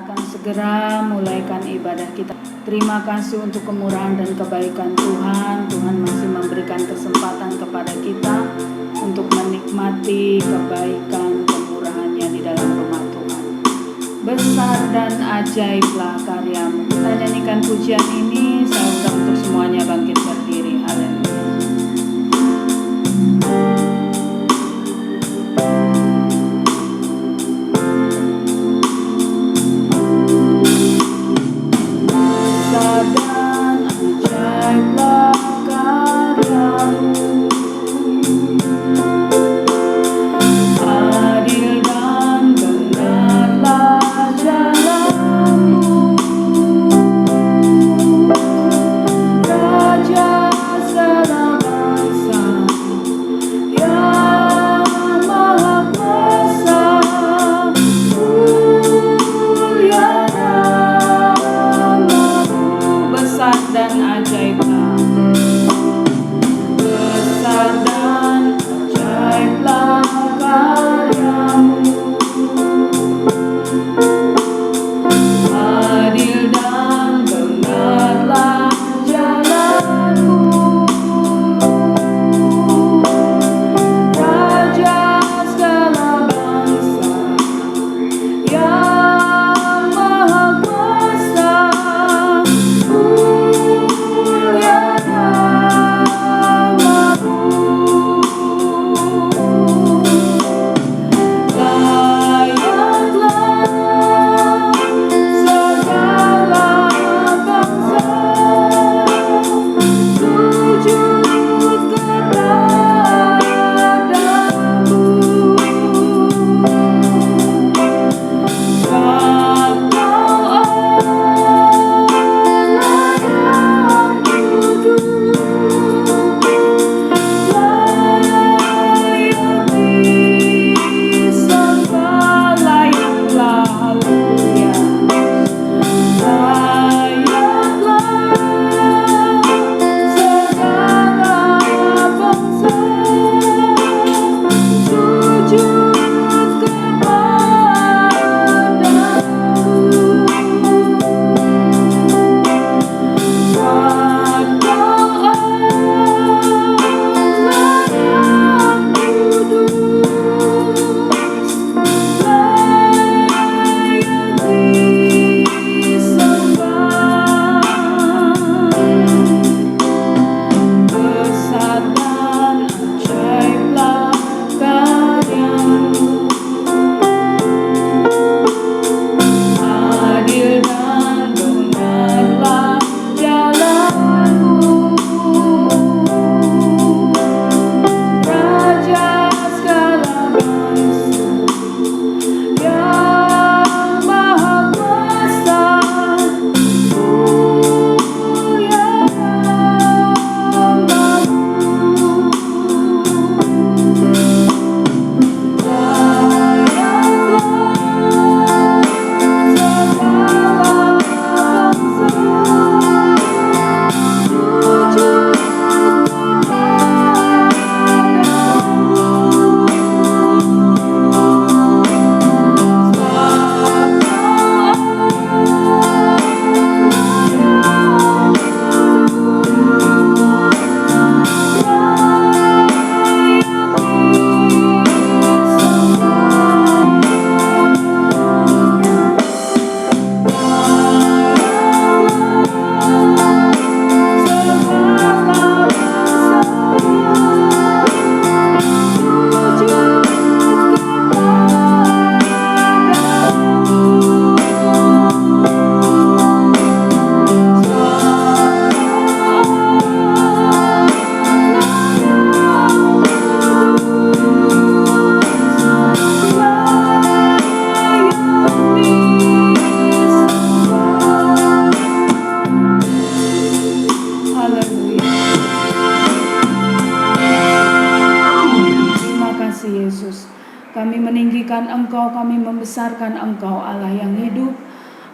akan segera mulaikan ibadah kita. Terima kasih untuk kemurahan dan kebaikan Tuhan. Tuhan masih memberikan kesempatan kepada kita untuk menikmati kebaikan kemurahan-Nya di dalam rumah Tuhan. Besar dan ajaiblah karya-Mu. Kita nyanyikan pujian ini. Saya undang untuk semuanya bangkit berdiri. Haleluya. Engkau, kami membesarkan Engkau Allah yang hidup.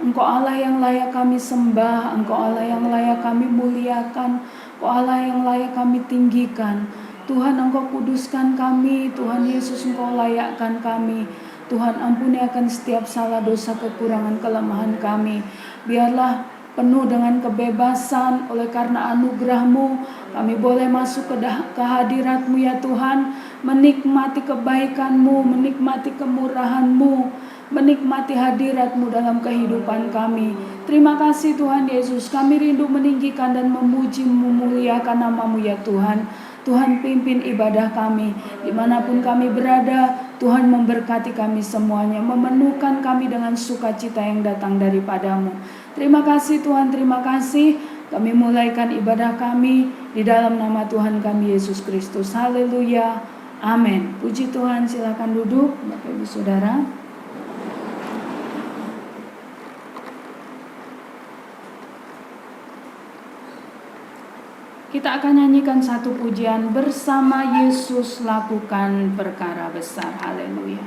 Engkau Allah yang layak kami sembah, Engkau Allah yang layak kami muliakan, Engkau Allah yang layak kami tinggikan. Tuhan, Engkau kuduskan kami, Tuhan Yesus, Engkau layakkan kami. Tuhan, ampuni akan setiap salah, dosa, kekurangan, kelemahan kami. Biarlah penuh dengan kebebasan oleh karena anugerah-Mu. Kami boleh masuk ke hadirat-Mu ya Tuhan, menikmati kebaikan-Mu, menikmati kemurahan-Mu, menikmati hadirat-Mu dalam kehidupan kami. Terima kasih Tuhan Yesus, kami rindu meninggikan dan memuji, memuliakan nama-Mu ya Tuhan. Tuhan, pimpin ibadah kami dimanapun kami berada. Tuhan, memberkati kami semuanya, memenuhkan kami dengan sukacita yang datang daripada-Mu. Terima kasih Tuhan, terima kasih. Kami mulaikan ibadah kami di dalam nama Tuhan kami Yesus Kristus. Haleluya, amin. Puji Tuhan, silakan duduk Bapak Ibu Saudara. Kita akan nyanyikan satu pujian, bersama Yesus lakukan perkara besar. Haleluya.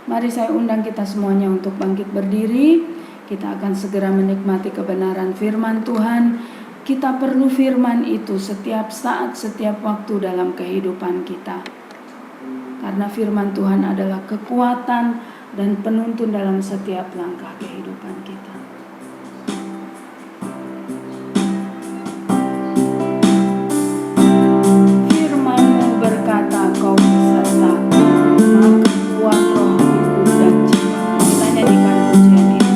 Mari saya undang kita semuanya untuk bangkit berdiri. Kita akan segera menikmati kebenaran firman Tuhan Kita perlu firman itu setiap saat, setiap waktu dalam kehidupan kita. Karena firman Tuhan adalah kekuatan dan penuntun dalam setiap langkah kehidupan kita. Firman-Mu berkata, Kau besertaku, maka kuat rohku dan jiwaku. Kita nyanyikan pujian ini.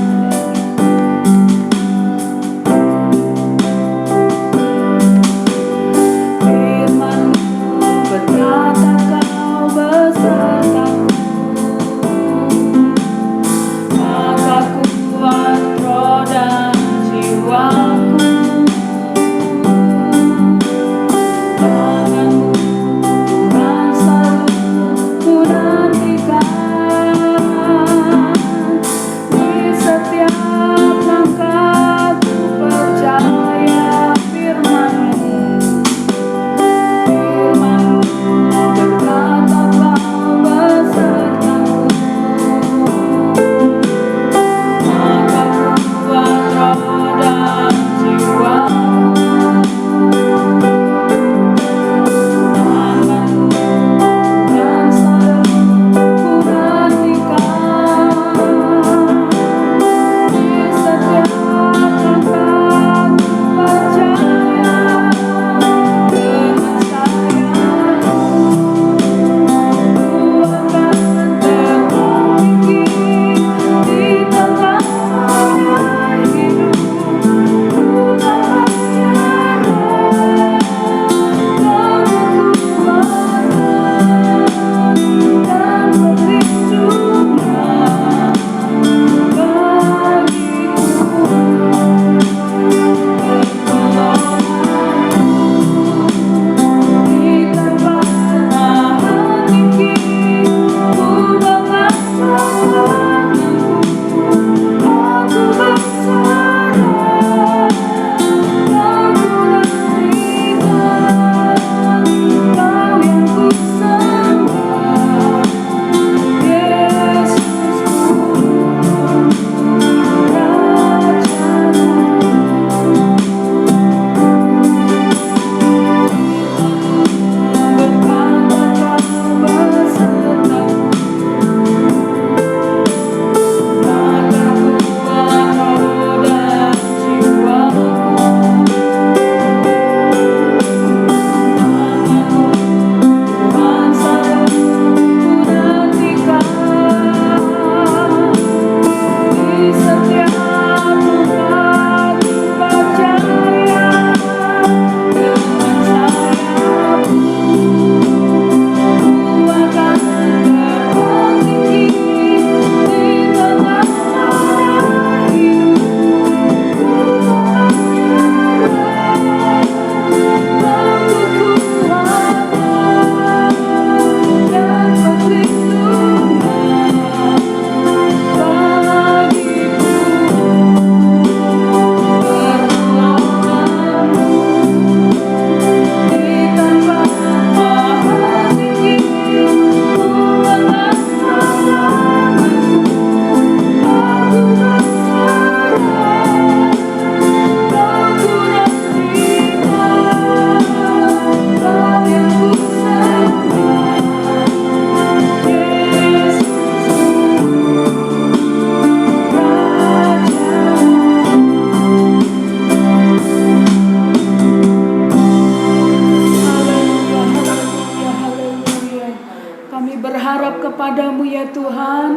kepadamu ya Tuhan.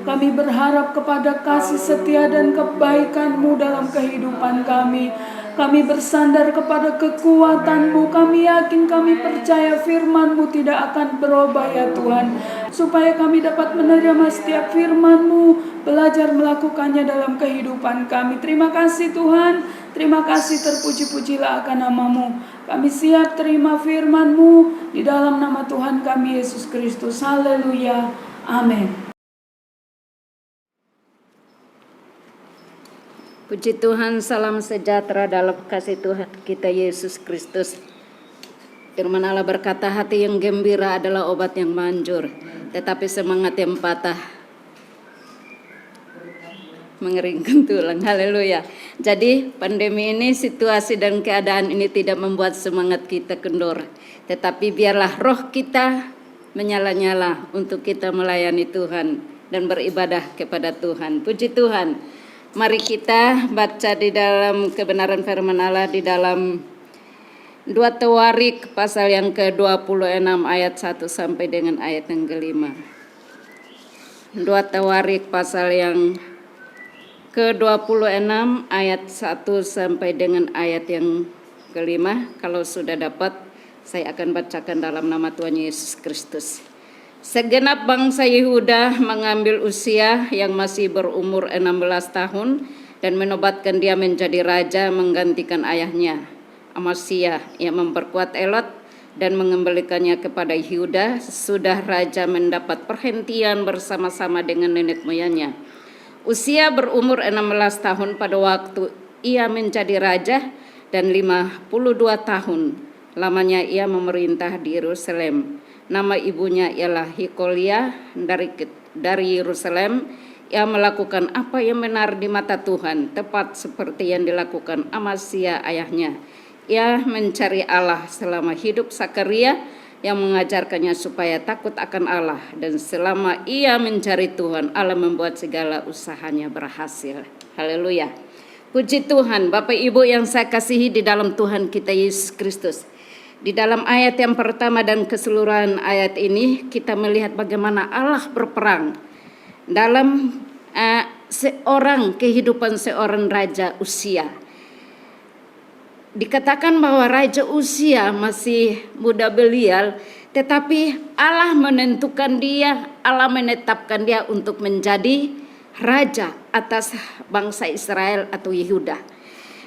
Kami berharap kepada kasih setia dan kebaikan-Mu dalam kehidupan kami. Kami bersandar kepada kekuatan-Mu. Kami yakin, kami percaya firman-Mu tidak akan berubah ya Tuhan. Supaya kami dapat menerima setiap firman-Mu, belajar melakukannya dalam kehidupan kami. Terima kasih Tuhan. Terima kasih, terpuji-pujilah akan nama-Mu. Kami siap terima firman-Mu di dalam nama Tuhan kami Yesus Kristus. Haleluya. Amin. Puji Tuhan, salam sejahtera dalam kasih Tuhan kita Yesus Kristus. Firman Allah berkata, hati yang gembira adalah obat yang manjur, tetapi semangat yang patah mengeringkan tulang. Haleluya. Jadi pandemi ini, situasi dan keadaan ini tidak membuat semangat kita kendor, tetapi biarlah roh kita menyala-nyala untuk kita melayani Tuhan dan beribadah kepada Tuhan. Puji Tuhan. Mari kita baca di dalam kebenaran firman Allah di dalam 2 Tawarik pasal yang ke-26 ayat 1 sampai dengan ayat yang ke-5. 2 Tawarik pasal yang ke-26 ayat 1 sampai dengan ayat yang ke-5. Kalau sudah dapat, saya akan bacakan dalam nama Tuhan Yesus Kristus. Segenap bangsa Yehuda mengambil Uzia yang masih berumur 16 tahun dan menobatkan dia menjadi raja menggantikan ayahnya Amazia yang memperkuat Elot dan mengembalikannya kepada Yehuda. Sudah raja mendapat perhentian bersama-sama dengan nenek moyangnya. Uzia berumur 16 tahun pada waktu ia menjadi raja dan 52 tahun lamanya ia memerintah di Yerusalem. Nama ibunya ialah Hikolia dari Yerusalem. Ia melakukan apa yang benar di mata Tuhan, tepat seperti yang dilakukan Amazia ayahnya. Ia mencari Allah selama hidup Sakaria yang mengajarkannya supaya takut akan Allah, dan selama ia mencari Tuhan, Allah membuat segala usahanya berhasil. Haleluya. Puji Tuhan. Bapak Ibu yang saya kasihi di dalam Tuhan kita Yesus Kristus. Di dalam ayat yang pertama dan keseluruhan ayat ini kita melihat bagaimana Allah berperang dalam kehidupan seorang raja Uzia. Dikatakan bahwa Raja Uzia masih muda belia, tetapi Allah menentukan dia, Allah menetapkan dia untuk menjadi raja atas bangsa Israel atau Yehuda.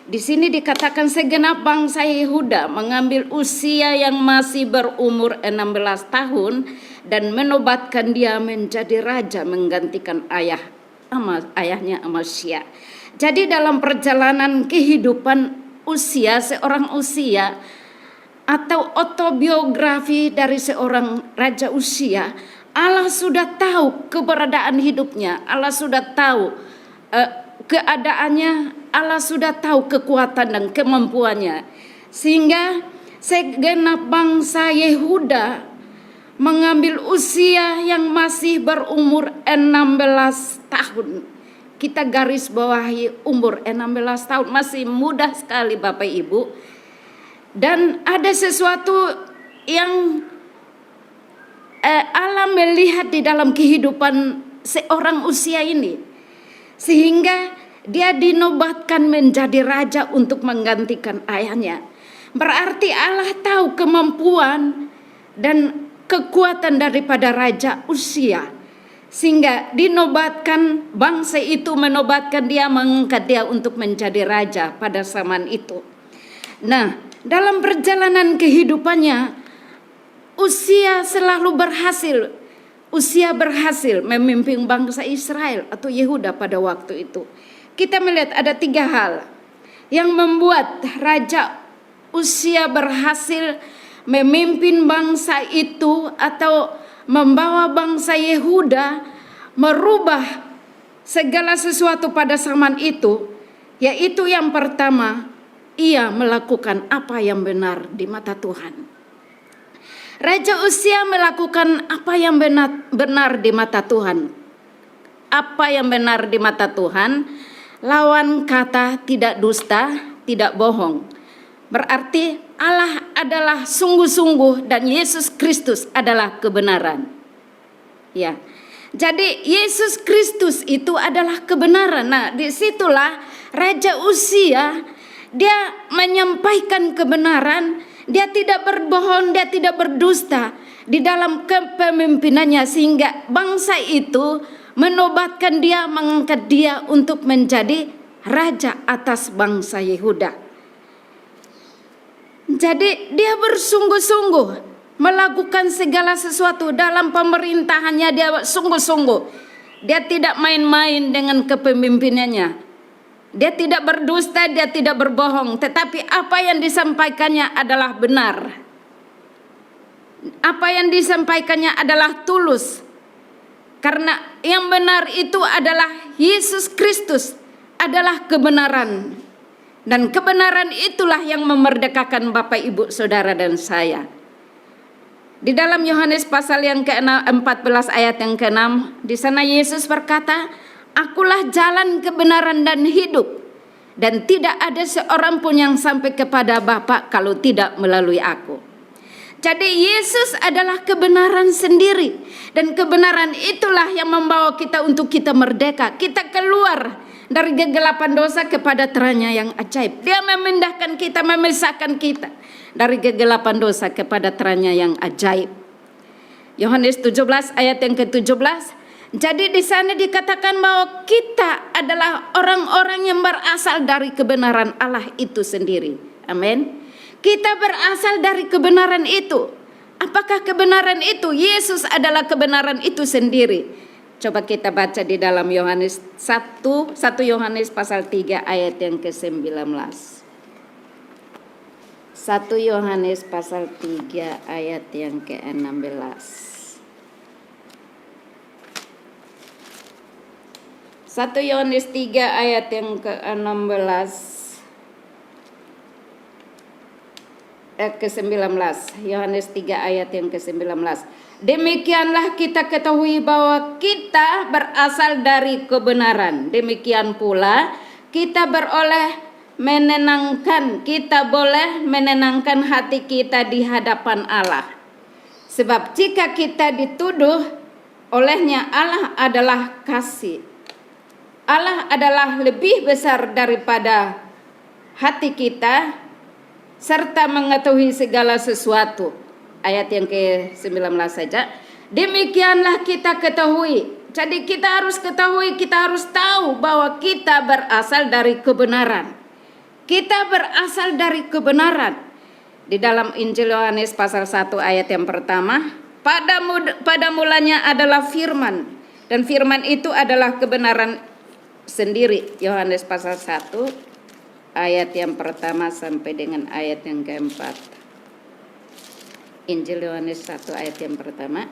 Di sini dikatakan segenap bangsa Yehuda mengambil Uzia yang masih berumur 16 tahun dan menobatkan dia menjadi raja menggantikan ayahnya Amazia. Jadi dalam perjalanan kehidupan seorang Uzia atau autobiografi dari seorang Raja Uzia, Allah sudah tahu keberadaan hidupnya, Allah sudah tahu keadaannya, Allah sudah tahu kekuatan dan kemampuannya, sehingga segenap bangsa Yehuda mengambil Uzia yang masih berumur 16 tahun. Kita garis bawahi umur 16 tahun, masih muda sekali Bapak Ibu. Dan ada sesuatu yang Allah melihat di dalam kehidupan seorang Uzia ini, sehingga dia dinobatkan menjadi raja untuk menggantikan ayahnya. Berarti Allah tahu kemampuan dan kekuatan daripada Raja Uzia, sehingga dinobatkan, bangsa itu menobatkan dia, mengangkat dia untuk menjadi raja pada zaman itu. Nah, dalam perjalanan kehidupannya, Uzia selalu berhasil. Uzia berhasil memimpin bangsa Israel atau Yehuda pada waktu itu. Kita melihat ada 3 hal yang membuat Raja Uzia berhasil memimpin bangsa itu atau membawa bangsa Yehuda merubah segala sesuatu pada zaman itu, yaitu yang pertama, ia melakukan apa yang benar di mata Tuhan. Raja Uzia melakukan apa yang benar di mata Tuhan. Apa yang benar di mata Tuhan? Lawan kata tidak dusta, tidak bohong. Berarti Allah adalah sungguh-sungguh dan Yesus Kristus adalah kebenaran. Ya. Jadi Yesus Kristus itu adalah kebenaran. Nah, disitulah Raja Uzia dia menyampaikan kebenaran, dia tidak berbohong, dia tidak berdusta di dalam kepemimpinannya, sehingga bangsa itu menobatkan dia, mengangkat dia untuk menjadi raja atas bangsa Yehuda. Jadi dia bersungguh-sungguh melakukan segala sesuatu dalam pemerintahannya, dia sungguh-sungguh. Dia tidak main-main dengan kepemimpinannya. Dia tidak berdusta, dia tidak berbohong, tetapi apa yang disampaikannya adalah benar. Apa yang disampaikannya adalah tulus. Karena yang benar itu adalah Yesus Kristus adalah kebenaran. Dan kebenaran itulah yang memerdekakan Bapak, Ibu, Saudara dan saya. Di dalam Yohanes pasal yang ke-14 ayat yang ke-6, di sana Yesus berkata, "Akulah jalan, kebenaran dan hidup, dan tidak ada seorang pun yang sampai kepada Bapa kalau tidak melalui aku." Jadi Yesus adalah kebenaran sendiri, dan kebenaran itulah yang membawa kita untuk kita merdeka. Kita keluar dari kegelapan dosa kepada terangnya yang ajaib. Dia memindahkan kita, memisahkan kita dari kegelapan dosa kepada terangnya yang ajaib. Yohanes 17 ayat yang ke-17. Jadi di sana dikatakan bahwa kita adalah orang-orang yang berasal dari kebenaran Allah itu sendiri. Amin. Kita berasal dari kebenaran itu. Apakah kebenaran itu? Yesus adalah kebenaran itu sendiri. Coba kita baca di dalam Yohanes 1 Yohanes pasal 3 ayat yang ke-19. 1 Yohanes pasal 3 ayat yang ke-16. 1 Yohanes 3 ayat yang ke-16. Ke-19, Yohanes 3 ayat yang ke-19. Demikianlah kita ketahui bahwa kita berasal dari kebenaran. Demikian pula kita boleh menenangkan hati kita di hadapan Allah. Sebab jika kita dituduh olehnya, Allah adalah kasih. Allah adalah lebih besar daripada hati kita, serta mengetahui segala sesuatu. Ayat yang ke-19 saja. Demikianlah kita ketahui. Jadi kita harus ketahui, kita harus tahu bahwa kita berasal dari kebenaran. Kita berasal dari kebenaran. Di dalam Injil Yohanes pasal 1 ayat yang pertama, pada mulanya adalah firman, dan firman itu adalah kebenaran sendiri. Yohanes pasal 1 ayat yang pertama sampai dengan ayat yang keempat. Injil Yohanes 1 ayat yang pertama.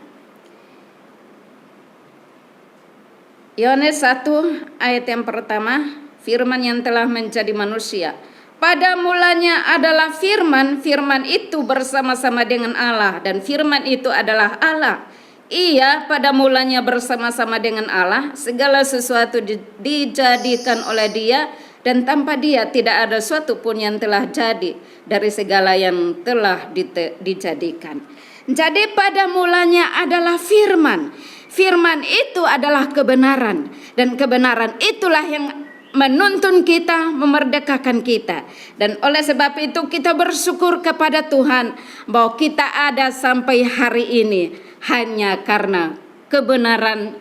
Yohanes 1 ayat yang pertama, firman yang telah menjadi manusia. Pada mulanya adalah firman, firman itu bersama-sama dengan Allah, dan firman itu adalah Allah. Ia pada mulanya bersama-sama dengan Allah, segala sesuatu dijadikan oleh Dia, dan tanpa Dia tidak ada suatu pun yang telah jadi dari segala yang telah dijadikan. Jadi pada mulanya adalah firman. Firman itu adalah kebenaran, dan kebenaran itulah yang menuntun kita, memerdekakan kita. Dan oleh sebab itu kita bersyukur kepada Tuhan bahwa kita ada sampai hari ini hanya karena kebenaran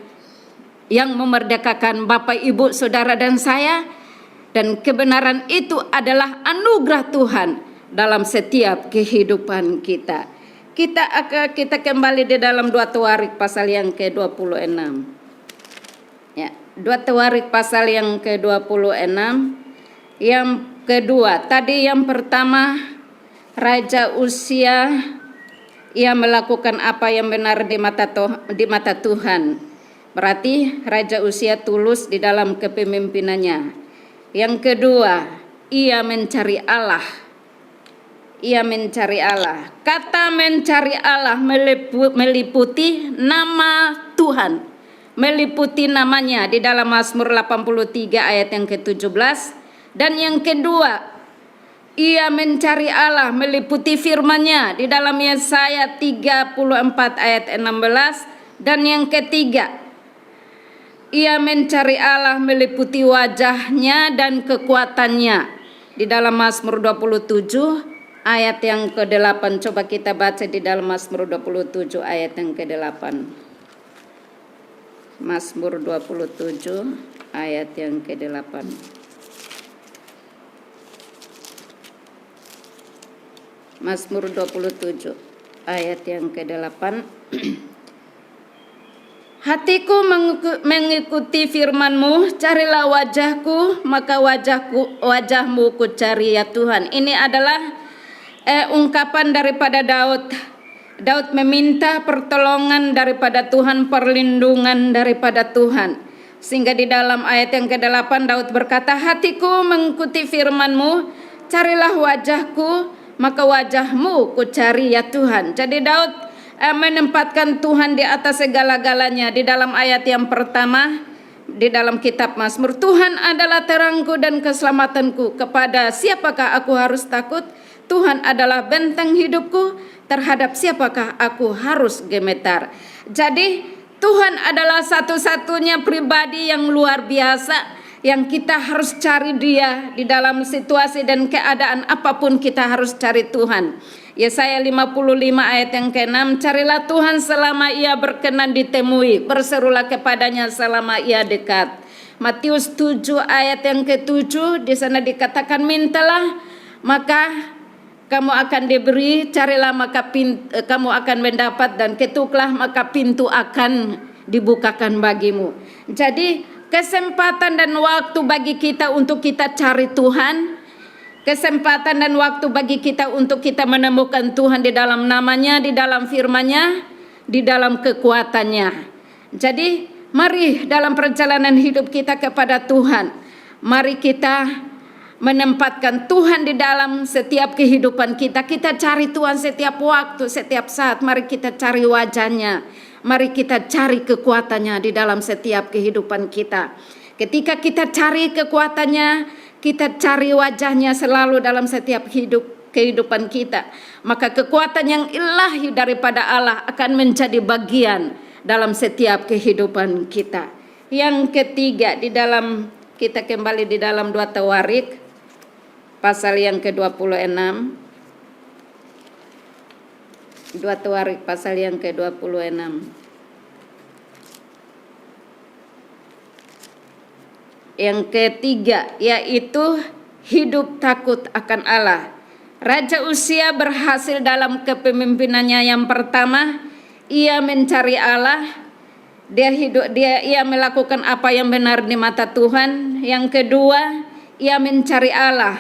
yang memerdekakan Bapak, Ibu, Saudara dan saya. Dan kebenaran itu adalah anugerah Tuhan dalam setiap kehidupan kita. Kita kembali di dalam 2 Tawarik pasal yang ke-26. Ya, 2 Tawarik pasal yang ke-26. Yang kedua, tadi yang pertama, Raja Uzia, ia melakukan apa yang benar di mata Tuhan. Berarti Raja Uzia tulus di dalam kepemimpinannya. Yang kedua, ia mencari Allah. Ia mencari Allah. Kata mencari Allah meliputi nama Tuhan, meliputi namanya di dalam Mazmur 83 ayat yang ke-17. Dan yang kedua, ia mencari Allah meliputi firman-Nya di dalam Yesaya 34 ayat 16. Dan yang ketiga, ia mencari Allah meliputi wajahnya dan kekuatannya di dalam Mazmur 27 ayat yang ke-8. Coba kita baca di dalam Mazmur 27 ayat yang ke-8. Mazmur 27 ayat yang ke-8. Mazmur 27 ayat yang ke-8. Hatiku mengikuti firman-Mu, carilah wajahku, maka wajah-Mu ku cari ya Tuhan. Ini adalah ungkapan daripada Daud. Daud meminta pertolongan daripada Tuhan, perlindungan daripada Tuhan. Sehingga di dalam ayat yang ke-8 Daud berkata, hatiku mengikuti firman-Mu, carilah wajahku, maka wajah-Mu ku cari ya Tuhan. Jadi Daud menempatkan Tuhan di atas segala-galanya. Di dalam ayat yang pertama di dalam kitab Mazmur, Tuhan adalah terangku dan keselamatanku, kepada siapakah aku harus takut? Tuhan adalah benteng hidupku, terhadap siapakah aku harus gemetar? Jadi Tuhan adalah satu-satunya pribadi yang luar biasa yang kita harus cari Dia di dalam situasi dan keadaan apapun. Kita harus cari Tuhan. Yesaya 55 ayat yang ke-6, carilah Tuhan selama Ia berkenan ditemui, berserulah kepadanya selama Ia dekat. Matius 7 ayat yang ke-7, di sana dikatakan, mintalah maka kamu akan diberi, carilah maka kamu akan mendapat, dan ketuklah maka pintu akan dibukakan bagimu. Jadi kesempatan dan waktu bagi kita untuk kita cari Tuhan, kesempatan dan waktu bagi kita untuk kita menemukan Tuhan di dalam namanya, di dalam firman-Nya, di dalam kekuatannya. Jadi mari dalam perjalanan hidup kita kepada Tuhan, mari kita menempatkan Tuhan di dalam setiap kehidupan kita. Kita cari Tuhan setiap waktu, setiap saat. Mari kita cari wajah-Nya, mari kita cari kekuatannya di dalam setiap kehidupan kita. Ketika kita cari kekuatannya, kita cari wajah-Nya selalu dalam setiap kehidupan kita, maka kekuatan yang ilahi daripada Allah akan menjadi bagian dalam setiap kehidupan kita. Yang ketiga, di dalam kita kembali di dalam 2 Tawarik pasal yang ke-26. 2 Tawarik pasal yang ke-26. Yang ketiga, yaitu hidup takut akan Allah. Raja Uzia berhasil dalam kepemimpinannya. Yang pertama, ia mencari Allah. Ia melakukan apa yang benar di mata Tuhan. Yang kedua, ia mencari Allah.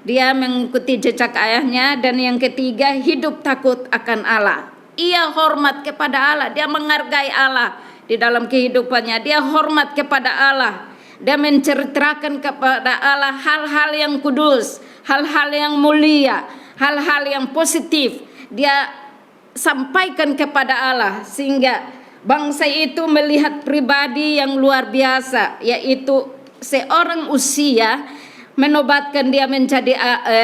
Dia mengikuti jejak ayahnya. Dan yang ketiga, hidup takut akan Allah. Ia hormat kepada Allah. Dia menghargai Allah di dalam kehidupannya. Dia hormat kepada Allah. Dia menceritakan kepada Allah hal-hal yang kudus, hal-hal yang mulia, hal-hal yang positif. Dia sampaikan kepada Allah sehingga bangsa itu melihat pribadi yang luar biasa, yaitu seorang Uzia menobatkan dia menjadi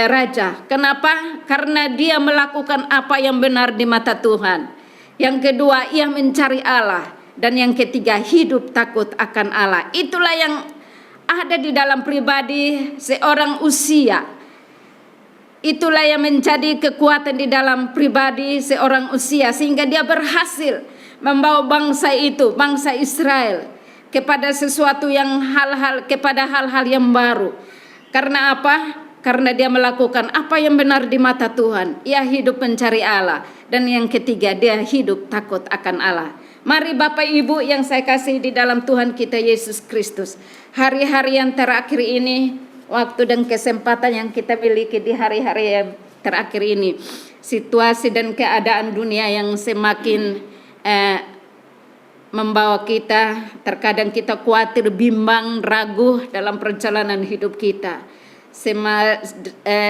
raja. Kenapa? Karena dia melakukan apa yang benar di mata Tuhan. Yang kedua, ia mencari Allah. Dan yang ketiga, hidup takut akan Allah. Itulah yang ada di dalam pribadi seorang Uzia. Itulah yang menjadi kekuatan di dalam pribadi seorang Uzia, sehingga dia berhasil membawa bangsa itu, bangsa Israel, kepada sesuatu yang kepada hal-hal yang baru. Karena apa? Karena dia melakukan apa yang benar di mata Tuhan. Ia hidup mencari Allah. Dan yang ketiga, dia hidup takut akan Allah. Mari Bapak Ibu yang saya kasih di dalam Tuhan kita Yesus Kristus, hari-hari yang terakhir ini, waktu dan kesempatan yang kita miliki di hari-hari yang terakhir ini, situasi dan keadaan dunia yang semakin membawa kita, terkadang kita khawatir, bimbang, ragu dalam perjalanan hidup kita.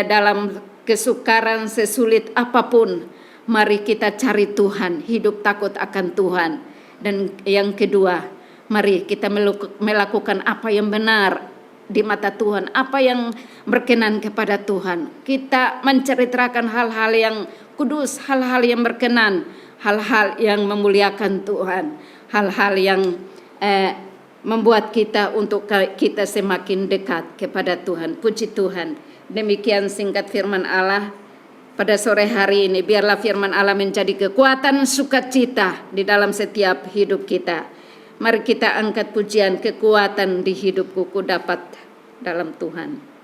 Dalam kesukaran sesulit apapun, mari kita cari Tuhan, hidup takut akan Tuhan. Dan yang kedua, mari kita melakukan apa yang benar di mata Tuhan, apa yang berkenan kepada Tuhan. Kita menceritakan hal-hal yang kudus, hal-hal yang berkenan, hal-hal yang memuliakan Tuhan, hal-hal yang membuat kita untuk kita semakin dekat kepada Tuhan. Puji Tuhan. Demikian singkat firman Allah pada sore hari ini. Biarlah firman Allah menjadi kekuatan sukacita di dalam setiap hidup kita. Mari kita angkat pujian, kekuatan di hidupku ku dapat dalam Tuhan.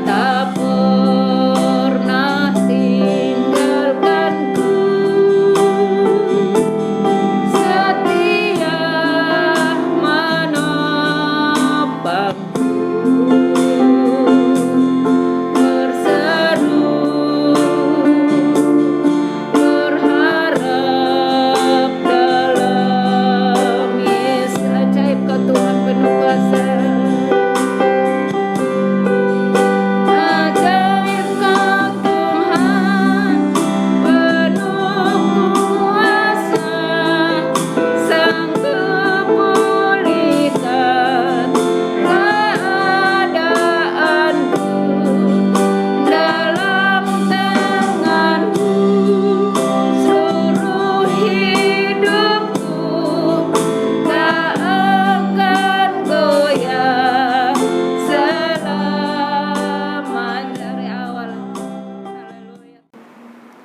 Tak pernah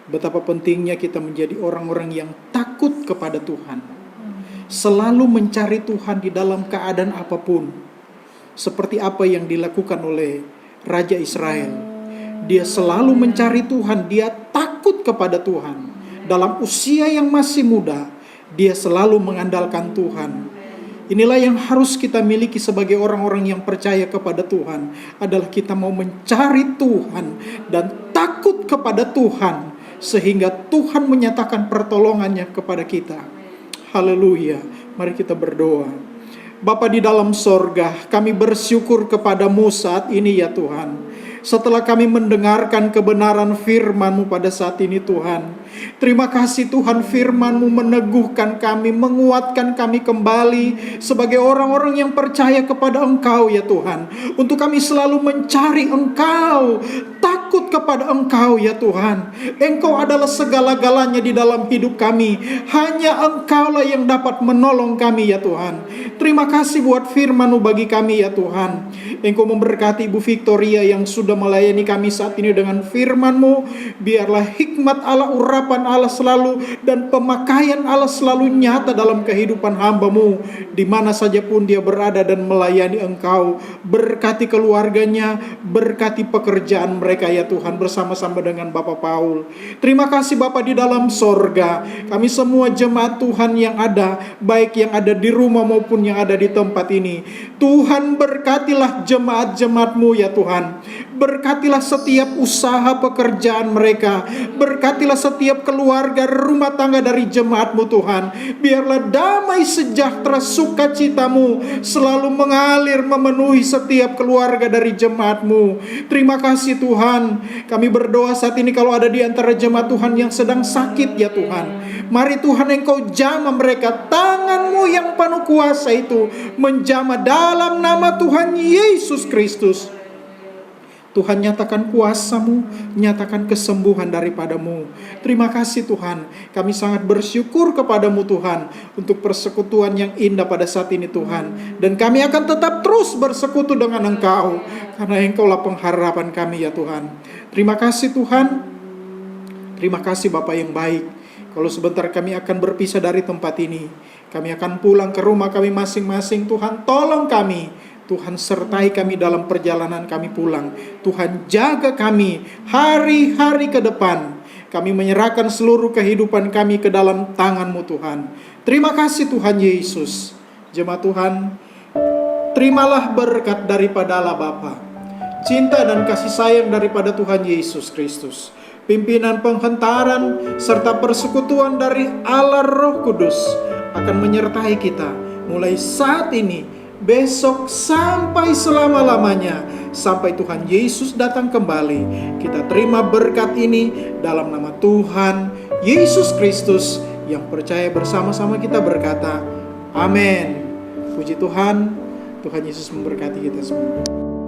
Betapa pentingnya kita menjadi orang-orang yang takut kepada Tuhan. Selalu mencari Tuhan di dalam keadaan apapun. Seperti apa yang dilakukan oleh Raja Israel. Dia selalu mencari Tuhan, dia takut kepada Tuhan. Dalam usia yang masih muda, dia selalu mengandalkan Tuhan. Inilah yang harus kita miliki sebagai orang-orang yang percaya kepada Tuhan. Adalah kita mau mencari Tuhan dan takut kepada Tuhan. Sehingga Tuhan menyatakan pertolongannya kepada kita. Haleluya. Mari kita berdoa. Bapa di dalam sorga, kami bersyukur kepadamu saat ini ya Tuhan. Setelah kami mendengarkan kebenaran firman-Mu pada saat ini Tuhan. Terima kasih Tuhan, firman-Mu meneguhkan kami, menguatkan kami kembali sebagai orang-orang yang percaya kepada Engkau ya Tuhan. Untuk kami selalu mencari Engkau, takut kepada Engkau ya Tuhan. Engkau adalah segala-galanya di dalam hidup kami. Hanya Engkaulah yang dapat menolong kami ya Tuhan. Terima kasih buat firman-Mu bagi kami ya Tuhan. Engkau memberkati Ibu Victoria yang sudah melayani kami saat ini dengan firman-Mu. Biarlah hikmat Allah, urapan Allah selalu dan pemakaian Allah selalu nyata dalam kehidupan hamba-Mu. Di mana saja pun dia berada dan melayani Engkau. Berkati keluarganya, berkati pekerjaan mereka ya Tuhan bersama-sama dengan Bapak Paul. Terima kasih Bapak di dalam sorga. Kami semua jemaat Tuhan yang ada, baik yang ada di rumah maupun yang ada di tempat ini. Tuhan berkatilah jemaat-jemaat-Mu ya Tuhan. Berkatilah setiap usaha pekerjaan mereka. Berkatilah setiap keluarga rumah tangga dari jemaat-Mu Tuhan. Biarlah damai sejahtera sukacita-Mu selalu mengalir memenuhi setiap keluarga dari jemaat-Mu. Terima kasih Tuhan. Kami berdoa saat ini kalau ada di antara jemaat Tuhan yang sedang sakit ya Tuhan. Mari Tuhan Engkau jamah mereka. Tangan-Mu yang penuh kuasa itu menjamah dalam nama Tuhan Yesus Kristus. Tuhan nyatakan kuasa-Mu, nyatakan kesembuhan daripada-Mu. Terima kasih Tuhan. Kami sangat bersyukur kepada-Mu Tuhan untuk persekutuan yang indah pada saat ini Tuhan. Dan kami akan tetap terus bersekutu dengan Engkau. Karena Engkau-lah pengharapan kami ya Tuhan. Terima kasih Tuhan. Terima kasih Bapa yang baik. Kalau sebentar kami akan berpisah dari tempat ini. Kami akan pulang ke rumah kami masing-masing. Tuhan tolong kami. Tuhan sertai kami dalam perjalanan kami pulang. Tuhan jaga kami hari-hari ke depan. Kami menyerahkan seluruh kehidupan kami ke dalam tangan-Mu Tuhan. Terima kasih Tuhan Yesus. Jemaat Tuhan, terimalah berkat daripada Allah Bapa, cinta dan kasih sayang daripada Tuhan Yesus Kristus, pimpinan penghentaran serta persekutuan dari Allah Roh Kudus akan menyertai kita mulai saat ini, besok sampai selama-lamanya, sampai Tuhan Yesus datang kembali. Kita terima berkat ini dalam nama Tuhan Yesus Kristus. Yang percaya bersama-sama kita berkata, amin. Puji Tuhan. Tuhan Yesus memberkati kita semua.